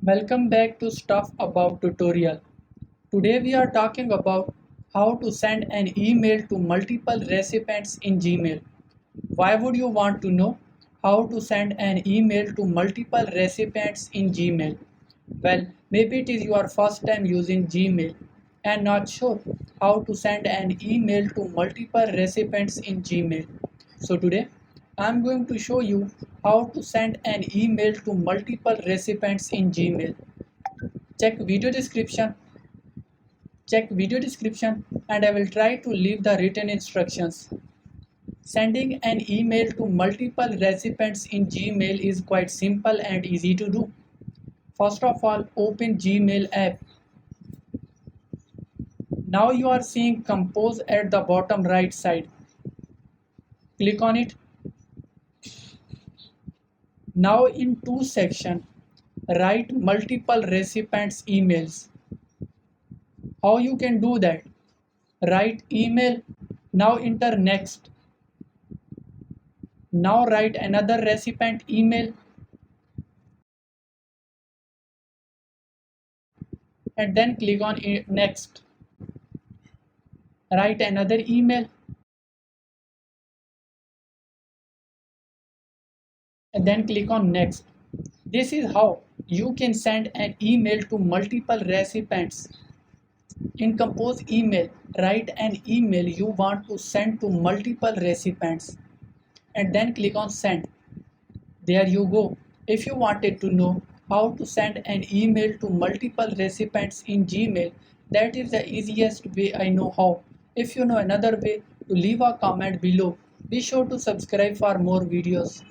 Welcome back to Stuff About tutorial. Today we are talking about how to send an email to multiple recipients in Gmail. Why would you want to know how to send an email to multiple recipients in Gmail? Well, maybe it is your first time using Gmail and not sure how to send an email to multiple recipients in Gmail. So today I am going to show you how to send an email to multiple recipients in Gmail. Check video description, check video description and I will try to leave the written instructions. Sending an email to multiple recipients in Gmail is quite simple and easy to do. First of all, open Gmail app. Now you are seeing Compose at the bottom right side. Click on it. Now in to section, write multiple recipients emails. How you can do that? Write email. Now enter next. Now write another recipient email and then click on next. Write another email and then click on next. This is how you can send an email to multiple recipients. In Compose email, write an email you want to send to multiple recipients and then click on send. There you go. If you wanted to know how to send an email to multiple recipients in Gmail, that is the easiest way I know how. If you know another way, to leave a comment below. Be sure to subscribe for more videos.